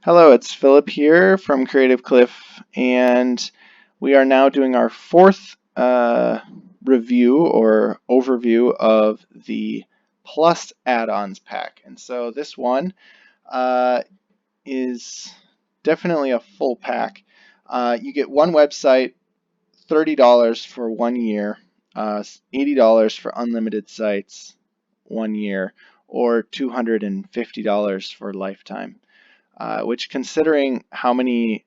Hello, it's Philip here from Creative Cliff, and we are now doing our fourth review or overview of the Plus Addons pack. And so this one is definitely a full pack. You get one website, $30 for 1 year, $80 for unlimited sites 1 year, or $250 for lifetime. Which, considering how many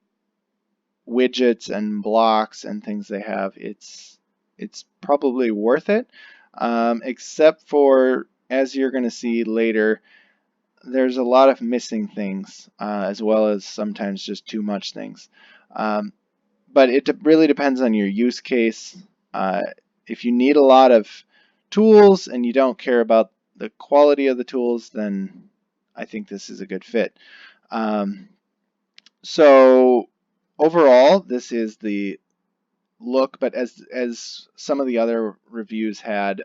widgets and blocks and things they have, it's probably worth it. Except for, as you're going to see later, there's a lot of missing things, as well as sometimes just too much things. But it really depends on your use case. If you need a lot of tools and you don't care about the quality of the tools, then I think this is a good fit. So overall, this is the look, but as some of the other reviews had,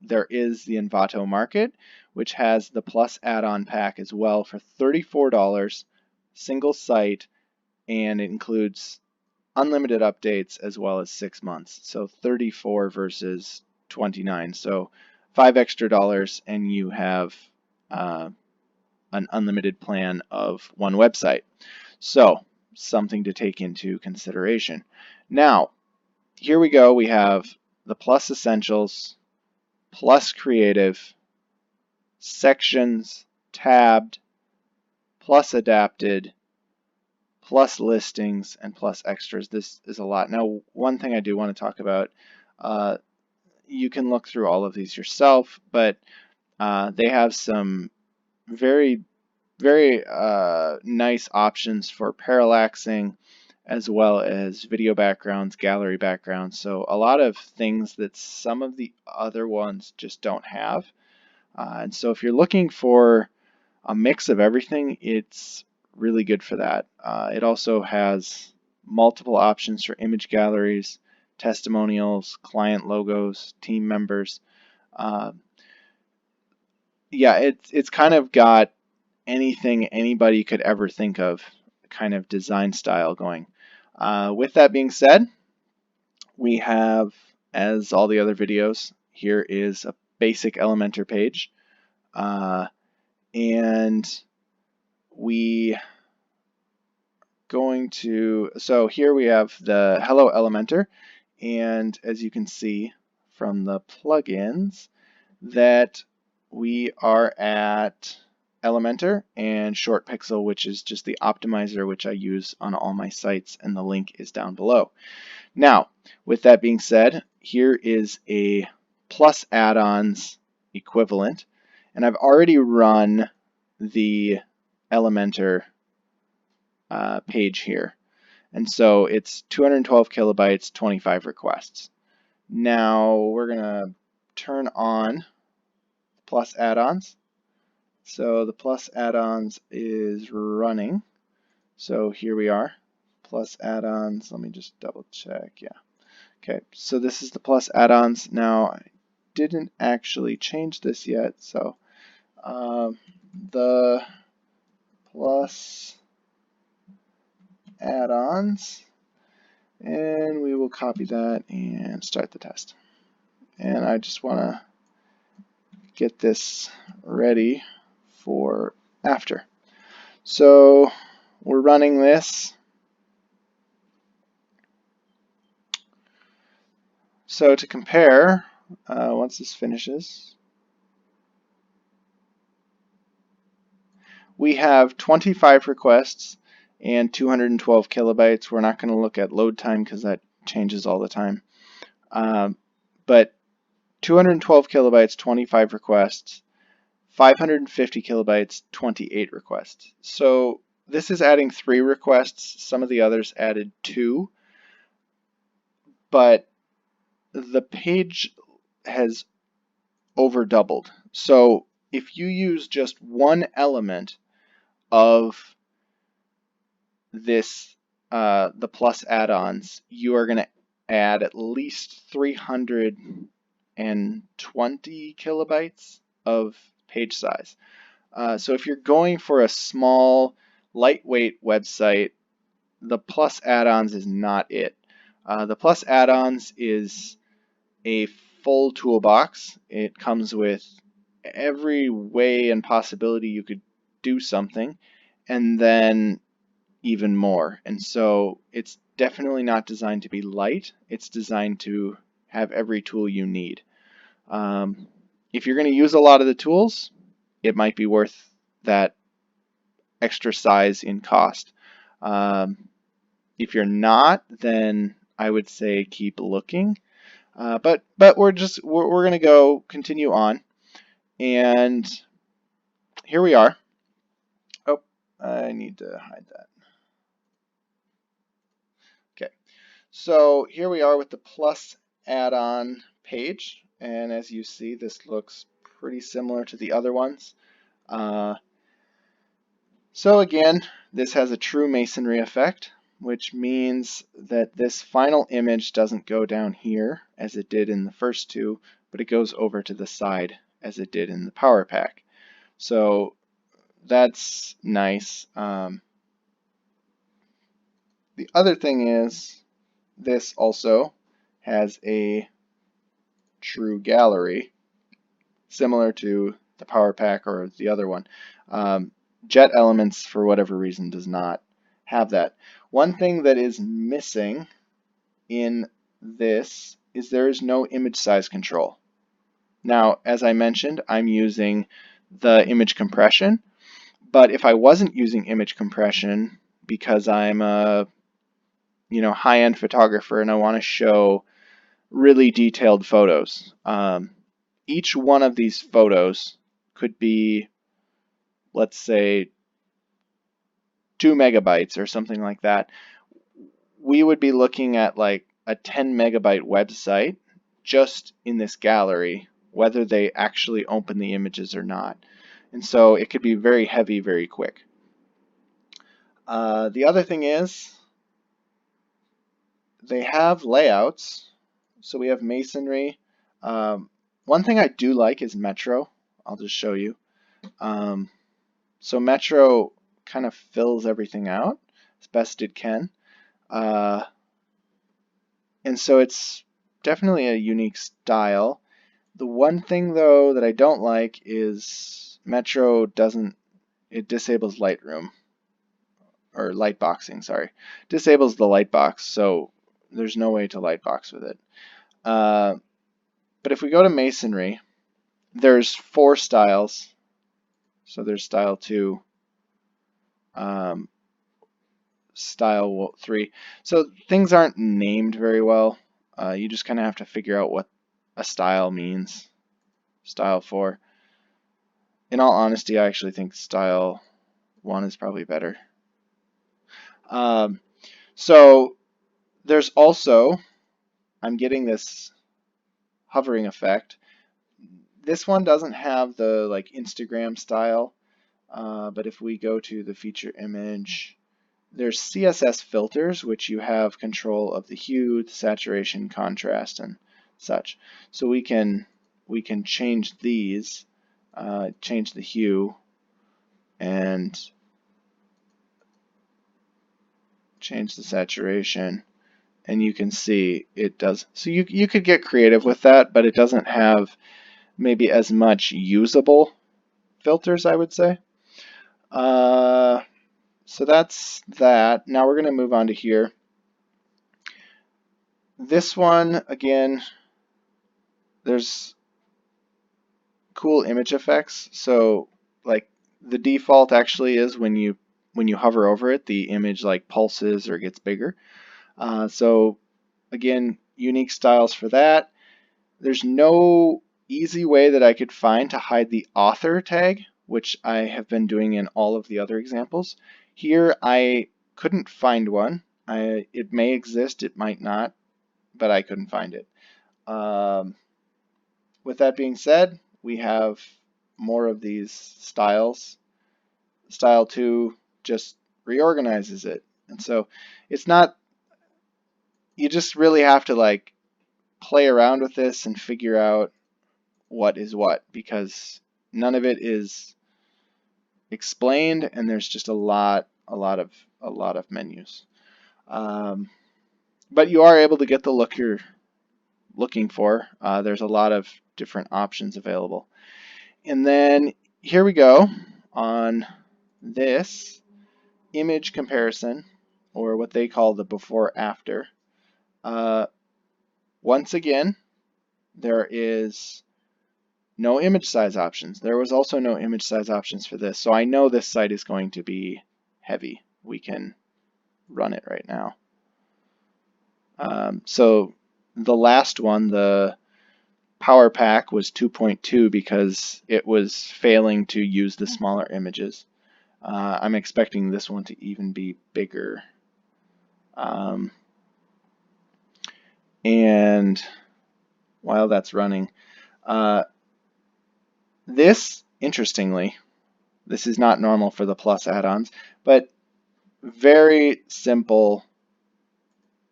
there is the Envato Market, which has the Plus Addon pack as well for $34, single site, and it includes unlimited updates as well as 6 months. So 34 versus 29, so $5 extra, and you have an unlimited plan of one website. So something to take into consideration. Now, here we go. We have the Plus Essentials, Plus Creative, Sections, Tabbed, Plus Adapted, Plus Listings, and Plus Extras. This is a lot. Now, one thing I do want to talk about, you can look through all of these yourself, but they have some very nice options for parallaxing, as well as video backgrounds, gallery backgrounds. So a lot of things that some of the other ones just don't have. And so if you're looking for a mix of everything, it's really good for that. It also has multiple options for image galleries, testimonials, client logos, team members. Yeah, it's kind of got anything anybody could ever think of kind of design style going. With that being said, we have, as all the other videos, here is a basic Elementor page. And we so here we have the Hello Elementor, and as you can see from the plugins that we are at Elementor and Short Pixel, which is just the optimizer which I use on all my sites, and the link is down below. Now, with that being said, here is a Plus Addons equivalent, and I've already run the Elementor page here, and so it's 212 kilobytes, 25 requests. Now we're gonna turn on Plus Addons. So the Plus Addons is running. So here we are, Plus Addons. Let me just double check. Yeah. Okay, so this is the Plus Addons. Now, I didn't actually change this yet. So the Plus Addons, and we will copy that and start the test. And I just want to get this ready for after. So we're running this. So to compare, once this finishes, we have 25 requests and 212 kilobytes. We're not going to look at load time because that changes all the time. But 212 kilobytes, 25 requests, 550 kilobytes, 28 requests. So this is adding 3 requests. Some of the others added 2. But the page has over doubled. So if you use just one element of this, the Plus Addons, you are going to add at least 320 kilobytes of page size. So if you're going for a small lightweight website, the Plus Addons is not it. The Plus Addons is a full toolbox. It comes with every way and possibility you could do something, and then even more. And so it's definitely not designed to be light. It's designed to have every tool you need. If you're going to use a lot of the tools, it might be worth that extra size in cost. If you're not, then I would say keep looking. But we're going to go continue on, and here we are. Oh, I need to hide that. Okay, so here we are with the Plus Addon page, and as you see, this looks pretty similar to the other ones. So again, this has a true masonry effect, which means that this final image doesn't go down here as it did in the first two, but it goes over to the side as it did in the PowerPack. So that's nice. The other thing is this also has a true gallery, similar to the PowerPack or the other one. JetElements, for whatever reason, does not have that. One thing that is missing in this is there is no image size control. Now, as I mentioned, I'm using the image compression, but if I wasn't using image compression because I'm a high-end photographer and I want to show really detailed photos, each one of these photos could be, let's say, 2 megabytes or something like that. We would be looking at like a 10 megabyte website just in this gallery, whether they actually open the images or not. And so it could be very heavy very quick. The other thing is they have layouts. So we have masonry. One thing I do like is Metro. I'll just show you. So Metro kind of fills everything out as best it can. And so it's definitely a unique style. The one thing though that I don't like is Metro disables Lightroom, or lightboxing, sorry. Disables the lightbox, so there's no way to lightbox with it. But if we go to masonry, there's 4 styles. So there's style 2, style 3. So things aren't named very well. You just kind of have to figure out what a style means. Style 4. In all honesty, I actually think style 1 is probably better. So there's also, I'm getting this hovering effect. This one doesn't have the like Instagram style, but if we go to the feature image, there's CSS filters, which you have control of the hue, the saturation, contrast, and such. So we can change these, change the hue, and change the saturation, and you can see it does. So you could get creative with that, but it doesn't have maybe as much usable filters, I would say. So that's that. Now we're going to move on to here. This one, again, there's cool image effects. So like the default actually is when you hover over it, the image like pulses or gets bigger. So again, unique styles for that. There's no easy way that I could find to hide the author tag, which I have been doing in all of the other examples. Here I couldn't find one. It may exist, it might not, but I couldn't find it. With that being said, we have more of these styles. Style 2 just reorganizes it. And so it's not, you just really have to like play around with this and figure out what is what, because none of it is explained and there's just a lot a lot of menus. But you are able to get the look you're looking for. There's a lot of different options available. And then here we go on this image comparison, or what they call the before after. Once again, there is no image size options. There was also no image size options for this, so I know this site is going to be heavy. We can run it right now. So the last one, the PowerPack, was 2.2 because it was failing to use the smaller images. I'm expecting this one to even be bigger. And while that's running, this, interestingly, this is not normal for the Plus add-ons, but very simple,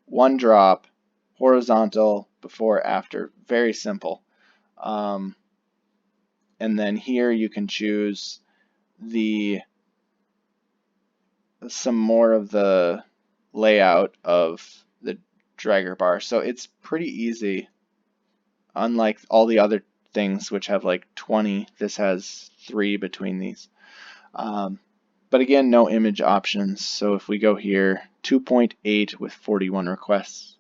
one drop, horizontal, before, after, very simple. And then here you can choose some more of the layout of the dragger bar. So it's pretty easy. Unlike all the other things which have like 20, this has 3 between these. But again, no image options. So if we go here, 2.8 with 41 requests.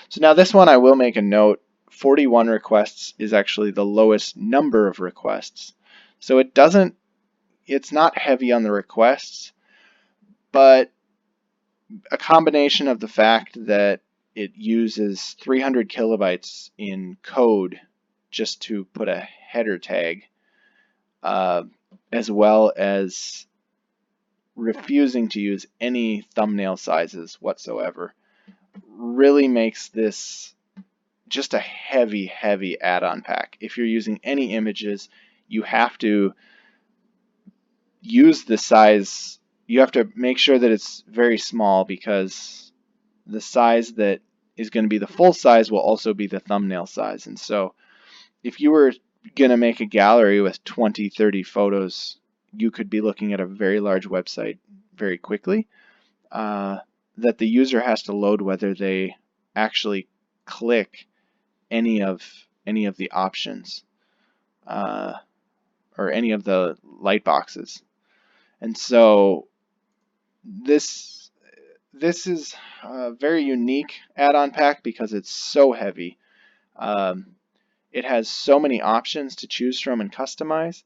So now this one, I will make a note, 41 requests is actually the lowest number of requests. So it's not heavy on the requests, but a combination of the fact that it uses 300 kilobytes in code just to put a header tag, as well as refusing to use any thumbnail sizes whatsoever, really makes this just a heavy add-on pack. If you're using any images, you have to use the size. You have to make sure that it's very small, because the size that is going to be the full size will also be the thumbnail size. And so if you were going to make a gallery with 20, 30 photos, you could be looking at a very large website very quickly, that the user has to load whether they actually click any of the options, or any of the light boxes. And so this is a very unique add-on pack because it's so heavy. It has so many options to choose from and customize,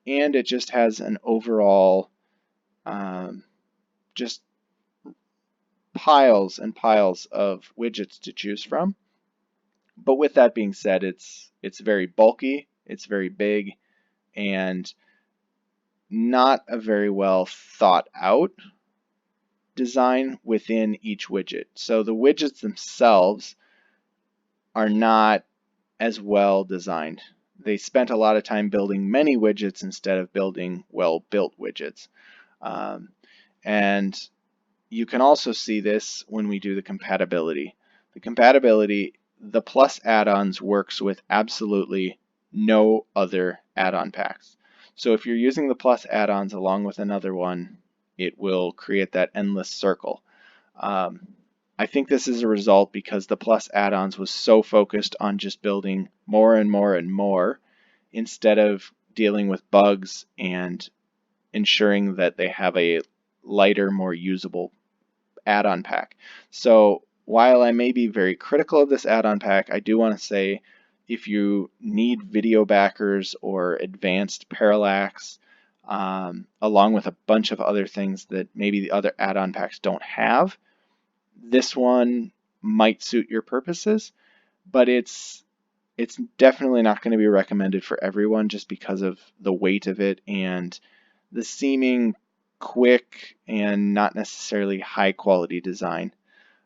and it just has an overall just piles and piles of widgets to choose from. But with that being said, it's very bulky, it's very big, and not a very well thought out design within each widget. So the widgets themselves are not as well designed. They spent a lot of time building many widgets instead of building well-built widgets. And you can also see this when we do the compatibility. The Plus add-ons works with absolutely no other add-on packs. So if you're using the Plus add-ons along with another one, it will create that endless circle. I think this is a result because the Plus add-ons was so focused on just building more and more and more, instead of dealing with bugs and ensuring that they have a lighter, more usable add-on pack. So while I may be very critical of this add-on pack, I do want to say if you need video backers or advanced parallax, along with a bunch of other things that maybe the other add-on packs don't have, this one might suit your purposes, but it's definitely not going to be recommended for everyone just because of the weight of it and the seeming quick and not necessarily high quality design.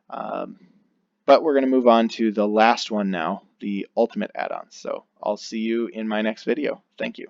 But we're going to move on to the last one now, the ultimate add-ons. So I'll see you in my next video. Thank you.